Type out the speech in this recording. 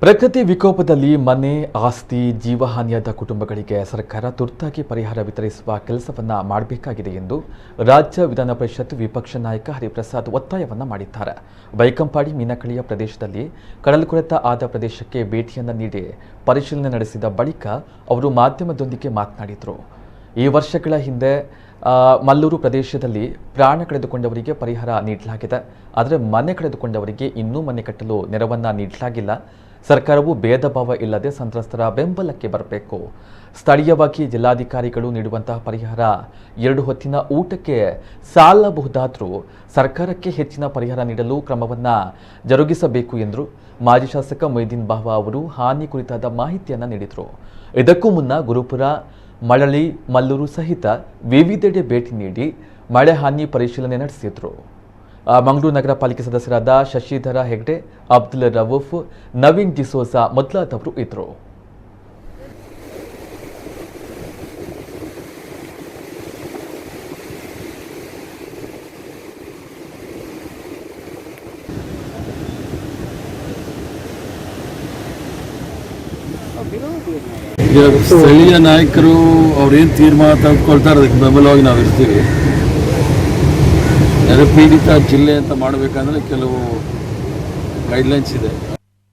ಪ್ರಕೃತಿ ವಿಕೋಪದಲ್ಲಿ ಮನೆ ಆಸ್ತಿ ಜೀವಹಾನಿಯಾದ ಕುಟುಂಬಗಳಿಗೆ ಸರ್ಕಾರ ತುರ್ತಾಗಿ ಪರಿಹಾರ ವಿತರಿಸುವ ಕೆಲಸವನ್ನ ಮಾಡಬೇಕಾಗಿದೆ ಎಂದು ರಾಜ್ಯ ವಿಧಾನ ಪರಿಷತ್ ವಿಪಕ್ಷ ನಾಯಕ ಹರಿಪ್ರಸಾದ್ ಒತ್ತಾಯವನ್ನ ಮಾಡಿದ್ದಾರೆ. ಬೈಕಂಪಾಡಿ ಮೀನಕಳಿಯ ಪ್ರದೇಶದಲ್ಲಿ ಕಡಲ್ಕೊರೆತ ಆದ ಪ್ರದೇಶಕ್ಕೆ ಭೇಟಿಯನ್ನು ನೀಡಿ ಪರಿಶೀಲನೆ ನಡೆಸಿದ ಬಳಿಕ ಅವರು ಮಾಧ್ಯಮದೊಂದಿಗೆ ಮಾತನಾಡಿದರು. ಈ ವರ್ಷಗಳ ಹಿಂದೆ ಮಲ್ಲೂರು ಪ್ರದೇಶದಲ್ಲಿ ಪ್ರಾಣ ಕಳೆದುಕೊಂಡವರಿಗೆ ಪರಿಹಾರ ನೀಡಲಾಗಿದೆ. ಆದರೆ ಮನೆ ಕಳೆದುಕೊಂಡವರಿಗೆ ಇನ್ನೂ ಮನೆ ಕಟ್ಟಲು ನೆರವನ್ನ ನೀಡಲಾಗಿಲ್ಲ. ಸರ್ಕಾರವು ಭೇದ ಭಾವ ಇಲ್ಲದೆ ಸಂತ್ರಸ್ತರ ಬೆಂಬಲಕ್ಕೆ ಬರಬೇಕು. ಸ್ಥಳೀಯವಾಗಿ ಜಿಲ್ಲಾಧಿಕಾರಿಗಳು ನೀಡುವಂತಹ ಪರಿಹಾರ 2 ಹೊತ್ತಿನ ಊಟಕ್ಕೆ ಸಾಲಬಹುದಾದರೂ ಸರ್ಕಾರಕ್ಕೆ ಹೆಚ್ಚಿನ ಪರಿಹಾರ ನೀಡಲು ಕ್ರಮವನ್ನು ಜರುಗಿಸಬೇಕು ಎಂದರು. ಮಾಜಿ ಶಾಸಕ ಮೊಯ್ದೀನ್ ಬಾವಾ ಅವರು ಹಾನಿ ಕುರಿತಾದ ಮಾಹಿತಿಯನ್ನು ನೀಡಿದರು. ಇದಕ್ಕೂ ಮುನ್ನ ಗುರುಪುರ, ಮಳಲಿ, ಮಲ್ಲೂರು ಸಹಿತ ವಿವಿಧೆಡೆ ಭೇಟಿ ನೀಡಿ ಮಳೆ ಹಾನಿ ಪರಿಶೀಲನೆ ನಡೆಸಿದರು. ಮಂಗಳೂರು ನಗರ ಪಾಲಿಕೆ ಸದಸ್ಯರಾದ ಶಶಿಧರ ಹೆಗ್ಡೆ, ಅಬ್ದುಲ್ ರವೂಫ್, ನವೀನ್ ಡಿಸೋಜಾ ಮೊದಲಾದವರು ಇದ್ದರು. ಸ್ಥಳೀಯ ನಾಯಕರು ಅವ್ರೇನು ತೀರ್ಮಾನ ತೆಗೆದುಕೊಳ್ತಾರೆ ಅದಕ್ಕೆ ಬೆಂಬಲವಾಗಿ ನಾವು ಇರ್ತೀವಿ. ನೆರೆ ಪೀಡಿತ ಜಿಲ್ಲೆ ಅಂತ ಮಾಡಬೇಕಂದ್ರೆ ಕೆಲವು ಗೈಡ್ಲೈನ್ಸ್ ಇದೆ.